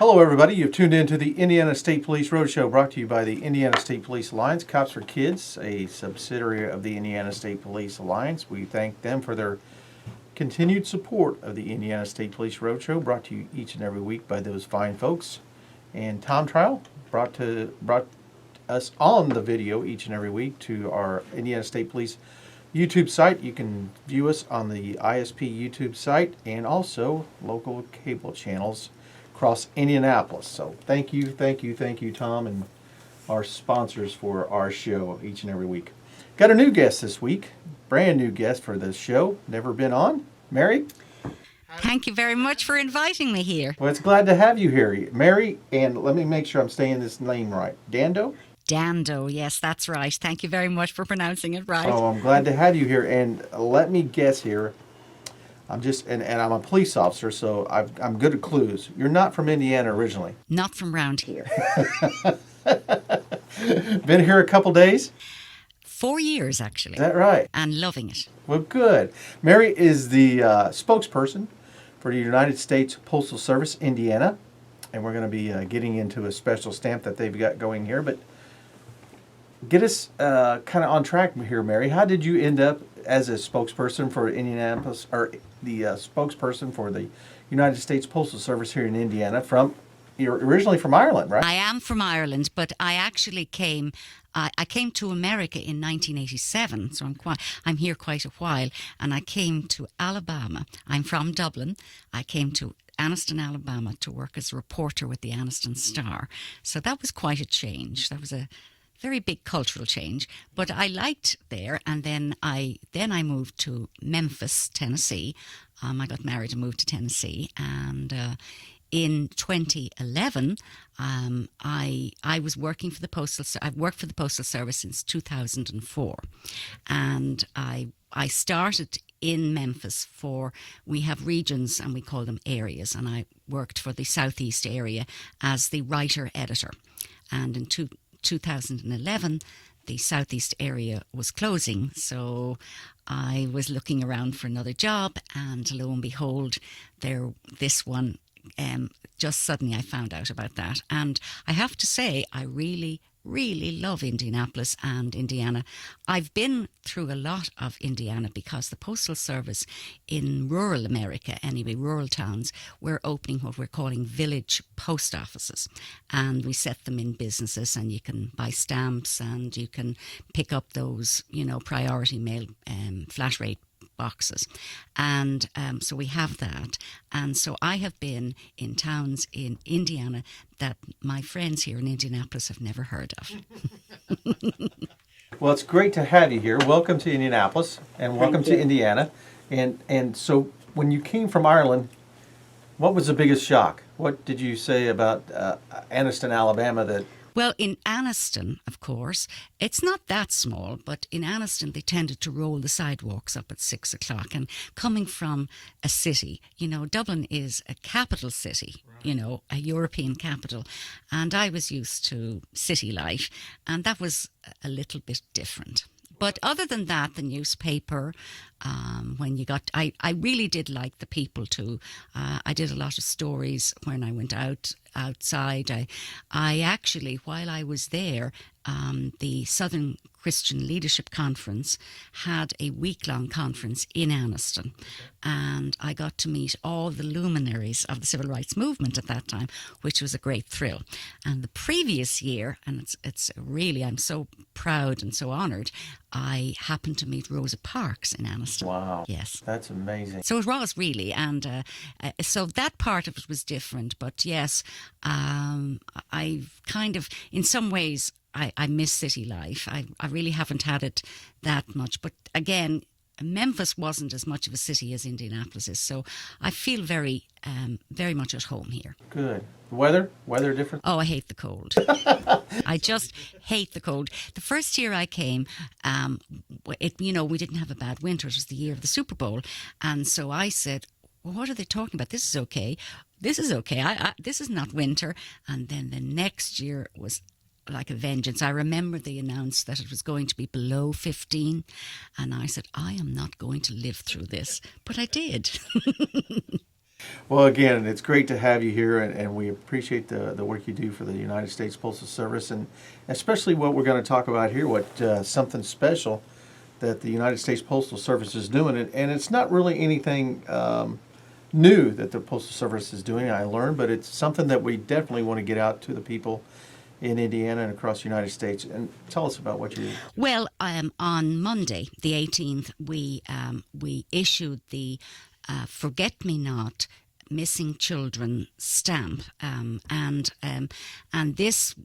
Hello, everybody. You've tuned in to the Indiana State Police Roadshow, brought to you by the Indiana State Police Alliance, Cops for Kids, a subsidiary of the Indiana State Police Alliance. We thank them for their continued support of the Indiana State Police Roadshow, brought to you each and every week by those fine folks. And Tom Trial brought us on the video each and every week to our Indiana State Police YouTube site. You can view us on the ISP YouTube site and also local cable channels across Indianapolis. So thank you, Tom, and our sponsors for our show each and every week. Got a new guest this week, brand new guest for this show, never been on. Mary? Thank you very much for inviting me here. Well, it's glad to have you here, Mary, and let me make sure I'm saying this name right. Dando? Dando, yes, that's right. Thank you very much for pronouncing it right. Oh, I'm glad to have you here, and let me guess here. I'm just, and I'm a police officer, so I'm good at clues. You're not from Indiana originally. Not from round here. Been here a couple days? 4 years, actually. Is that right? And loving it. Well, good. Mary is the spokesperson for the United States Postal Service, Indiana, and we're going to be getting into a special stamp that they've got going here, but get us kind of on track here, Mary. How did you end up as a spokesperson for Indianapolis, or the spokesperson for the United States Postal Service here in Indiana? You're originally from Ireland, right? I am from Ireland, but I actually came. I came to America in 1987, so I'm here quite a while, and I came to Alabama. I'm from Dublin. I came to Anniston, Alabama, to work as a reporter with the Anniston Star. So that was quite a change. That was a very big cultural change, but I liked there. And then I moved to Memphis, Tennessee. I got married and moved to Tennessee, and in 2011, I was working for the Postal. I've worked for the Postal Service since 2004, and I started in Memphis we have regions and we call them areas, and I worked for the Southeast area as the writer-editor, and in 2011, the Southeast area was closing, so I was looking around for another job, and lo and behold, this one, just suddenly I found out about that. And I have to say, I really, really love Indianapolis and Indiana. I've been through a lot of Indiana because the Postal Service in rural America, anyway, rural towns, we're opening what we're calling village post offices. And we set them in businesses, and you can buy stamps and you can pick up those, priority mail flat rate boxes. And so we have that. And so I have been in towns in Indiana that my friends here in Indianapolis have never heard of. Well, it's great to have you here. Welcome to Indianapolis, and welcome to Indiana. And so when you came from Ireland, what was the biggest shock? What did you say about Anniston, Alabama that... Well, in Anniston, of course, it's not that small, but in Anniston, they tended to roll the sidewalks up at 6 o'clock. And coming from a city, Dublin is a capital city, a European capital. And I was used to city life, and that was a little bit different. But other than that, the newspaper, I really did like the people too. I did a lot of stories when I went outside. I actually, while I was there, the Southern Christian Leadership Conference had a week-long conference in Anniston, and I got to meet all the luminaries of the civil rights movement at that time, which was a great thrill. And the previous year, and it's really, I'm so proud and so honoured, I happened to meet Rosa Parks in Anniston. Wow. Yes. That's amazing. So it was really, and so that part of it was different, but yes, I kind of, in some ways, I miss city life. I really haven't had it that much. But again, Memphis wasn't as much of a city as Indianapolis is, so I feel very much at home here. Good. Weather different? Oh, I hate the cold. I just hate the cold. The first year I came, we didn't have a bad winter. It was the year of the Super Bowl, and so I said, well, what are they talking about? This is okay. This is okay. This is not winter. And then the next year was like a vengeance. I remember they announced that it was going to be below 15, and I said, I am not going to live through this. But I did. Well, again, it's great to have you here, and we appreciate the work you do for the United States Postal Service, and especially what we're going to talk about here, something special that the United States Postal Service is doing. And it's not really anything new that the Postal Service is doing, I learned, but it's something that we definitely want to get out to the people in Indiana and across the United States. And tell us about what you do. Well, on Monday, the 18th, we issued the Forget Me Not Missing Children stamp, and this,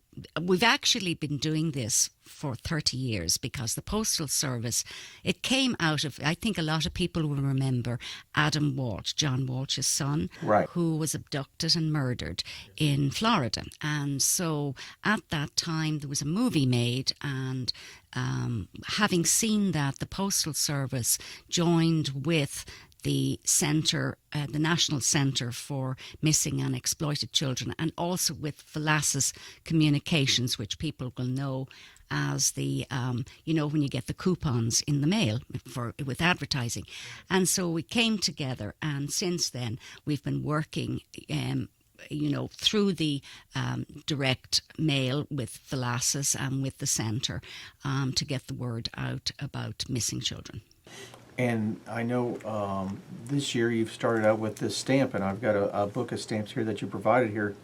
we've actually been doing this for 30 years because the Postal Service, it came out of, I think a lot of people will remember Adam Walsh, John Walsh's son, Right. who was abducted and murdered in Florida. And so at that time there was a movie made, and having seen that, the Postal Service joined with the centre, the National Centre for Missing and Exploited Children, and also with Velasquez Communications, which people will know as the, when you get the coupons in the mail with advertising. And so we came together, and since then we've been working through the direct mail with Velasquez and with the centre to get the word out about missing children. And I know this year you've started out with this stamp, and I've got a book of stamps here that you provided here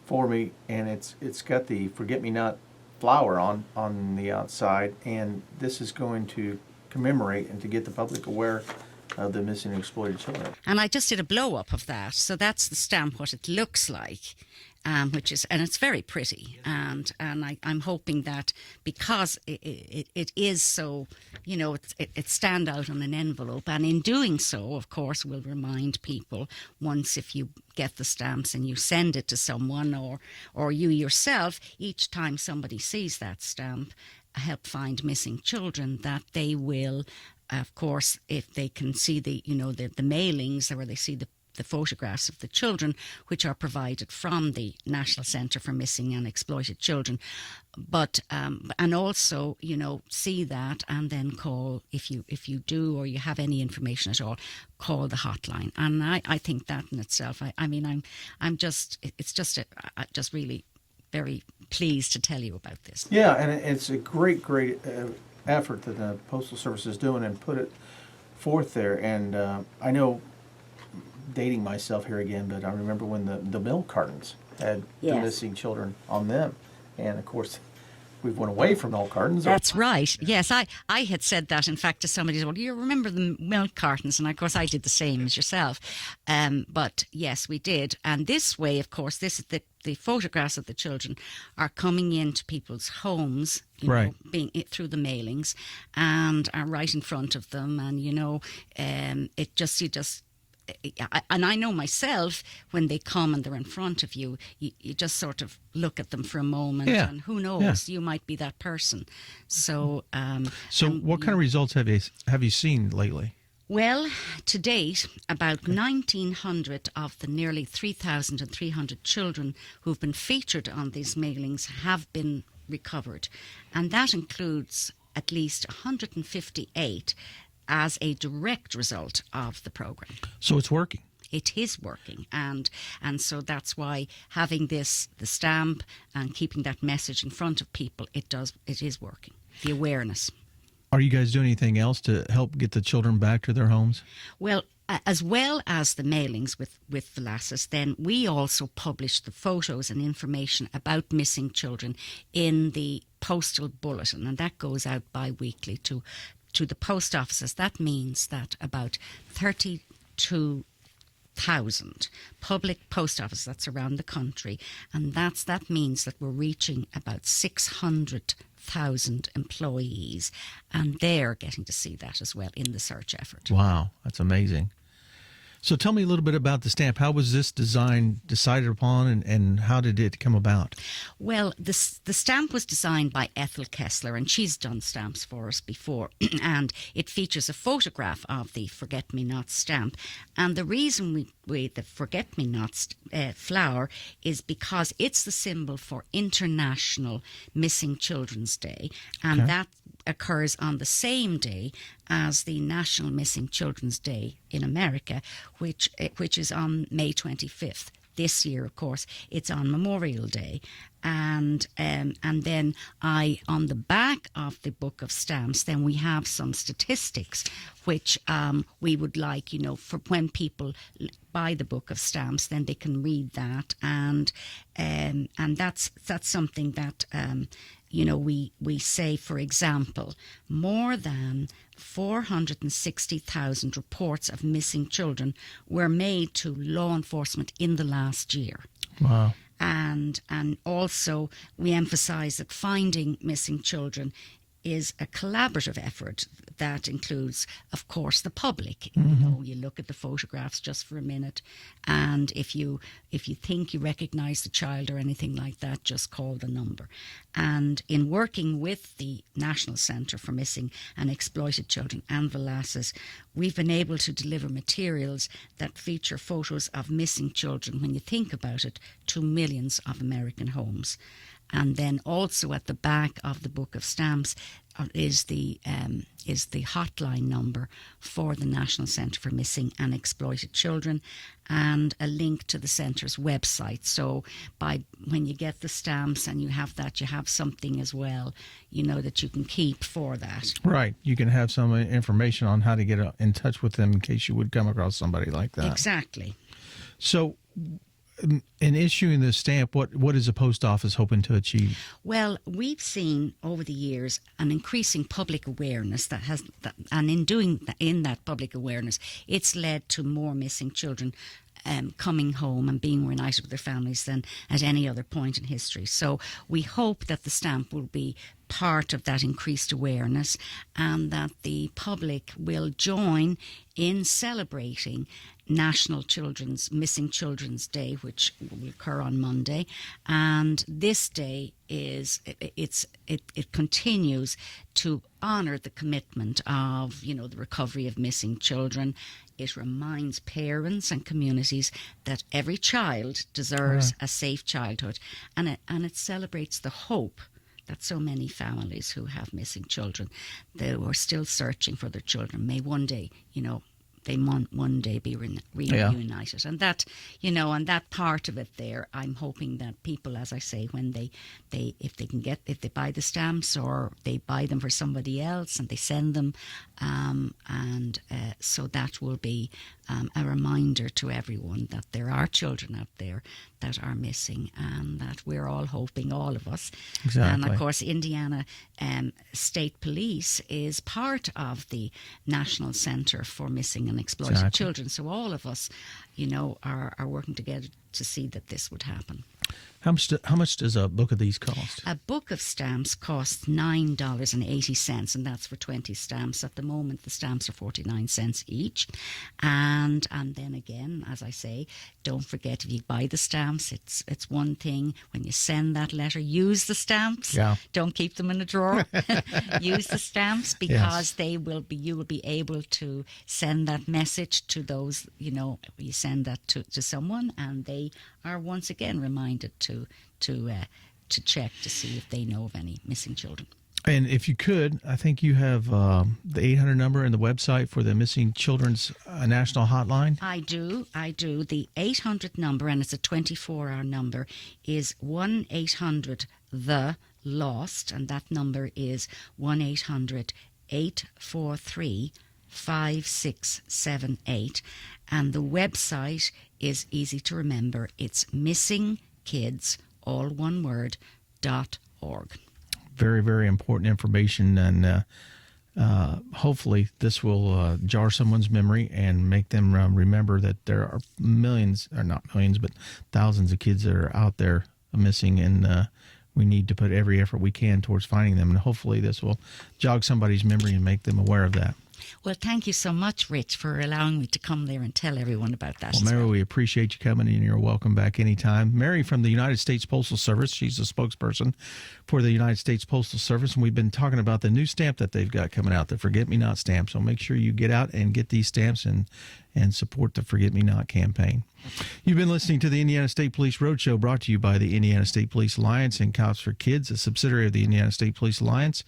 for me, and it's got the Forget Me Not flower on the outside, and this is going to commemorate and to get the public aware of the missing and exploited children. And I just did a blow up of that, so that's the stamp, what it looks like. And it's very pretty, and I'm hoping that because it is so, it stand out on an envelope, and in doing so, of course, we'll remind people once, if you get the stamps and you send it to someone or you yourself, each time somebody sees that stamp, Help Find Missing Children, that they will, of course, if they can see the mailings, or where they see the photographs of the children, which are provided from the National Centre for Missing and Exploited Children, but and also see that, and then call, if you do, or you have any information at all, call the hotline. And I think that in itself, I'm just really very pleased to tell you about this. Yeah, and it's a great effort that the Postal Service is doing, and put it forth there. And I know, dating myself here again, but I remember when the milk cartons had the missing children on them, and of course we've went away from milk cartons. That's right. Yes, I had said that, in fact, to somebody. Well, you remember the milk cartons? And of course I did the same as yourself. But yes, we did. And this way, of course, this is the photographs of the children are coming into people's homes, being through the mailings, and are right in front of them. And and I know myself, when they come and they're in front of you, you just sort of look at them for a moment, and who knows, you might be that person. So, what kind of results have you seen lately? Well, to date, about 1,900 of the nearly 3,300 children who've been featured on these mailings have been recovered, and that includes at least 158 as a direct result of the program. So it's working. It is working, and so that's why having the stamp and keeping that message in front of people, it is working. The awareness. Are you guys doing anything else to help get the children back to their homes? Well as the mailings with Velasquez, then we also publish the photos and information about missing children in the postal bulletin, and that goes out bi-weekly to the post offices. That means that about 32,000 public post offices, that's around the country, and that means that we're reaching about 600,000 employees, and they're getting to see that as well in the search effort. Wow, that's amazing. So tell me a little bit about the stamp. How was this design decided upon, and how did it come about? Well, the stamp was designed by Ethel Kessler, and she's done stamps for us before. And it features a photograph of the Forget Me Not stamp. And the reason we the Forget Me Not flower is because it's the symbol for International Missing Children's Day. And that occurs on the same day as the National Missing Children's Day in America, which is on May 25th. This year, of course, it's on Memorial Day. And then on the back of the book of stamps, then we have some statistics which we would like, for when people buy the book of stamps, then they can read that. And that's something that, we say, for example, more than 460,000 reports of missing children were made to law enforcement in the last year. Wow. And also we emphasize that finding missing children is a collaborative effort that includes, of course, the public. You look at the photographs just for a minute, and if you think you recognize the child or anything like that, just call the number. And in working with the National Centre for Missing and Exploited Children and VELASIS, we've been able to deliver materials that feature photos of missing children, when you think about it, to millions of American homes. And then also at the back of the book of stamps is the hotline number for the National Centre for Missing and Exploited Children, and a link to the centre's website. So when you get the stamps and you have that, you have something as well, that you can keep for that. Right. You can have some information on how to get in touch with them in case you would come across somebody like that. Exactly. So, in issuing this stamp, what is the post office hoping to achieve? Well, we've seen over the years an increasing public awareness and in that public awareness, it's led to more missing children coming home and being reunited with their families than at any other point in history. So we hope that the stamp will be part of that increased awareness, and that the public will join in celebrating National Missing Children's Day, which will occur on Monday. And this day it continues to honour the commitment of the recovery of missing children. It reminds parents and communities that every child deserves a safe childhood, and it celebrates the hope that so many families who have missing children, they are still searching for their children, may one day, they one day be reunited. And that, and that part of it there, I'm hoping that people, as I say, when if they buy the stamps or they buy them for somebody else and they send them, so that will be a reminder to everyone that there are children out there that are missing, and that we're all hoping, all of us. Exactly. And of course, Indiana State Police is part of the National Centre for Missing and Exploited Children. So all of us, are working together to see that this would happen. How much does a book of these cost? A book of stamps costs $9.80, and that's for 20 stamps. At the moment, the stamps are 49 cents each. And then again, as I say, don't forget, if you buy the stamps, it's one thing. When you send that letter, use the stamps. Yeah. Don't keep them in a drawer. Use the stamps, because you will be able to send that message to those, you send that to someone, and they are once again reminded to check to see if they know of any missing children. And if you could, I think you have the 800 number and the website for the Missing Children's National Hotline. I do. The 800 number, and it's a 24-hour number, is 1-800-THE-LOST, and that number is 1-800-843-5678. And the website is easy to remember. It's missingkids, all one word, .org. Very, very important information, and hopefully this will jar someone's memory and make them remember that there are millions, or not millions, but thousands of kids that are out there missing, and we need to put every effort we can towards finding them. And hopefully this will jog somebody's memory and make them aware of that. Well, thank you so much, Rich, for allowing me to come there and tell everyone about that. Well, Mary, we appreciate you coming, and you're welcome back anytime. Mary from the United States Postal Service. She's a spokesperson for the United States Postal Service, and we've been talking about the new stamp that they've got coming out, the Forget Me Not stamp. So make sure you get out and get these stamps and support the Forget Me Not campaign. You've been listening to the Indiana State Police Roadshow, brought to you by the Indiana State Police Alliance and Cops for Kids, a subsidiary of the Indiana State Police Alliance.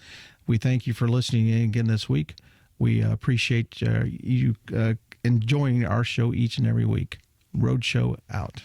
We thank you for listening in again this week. We appreciate you enjoying our show each and every week. Roadshow out.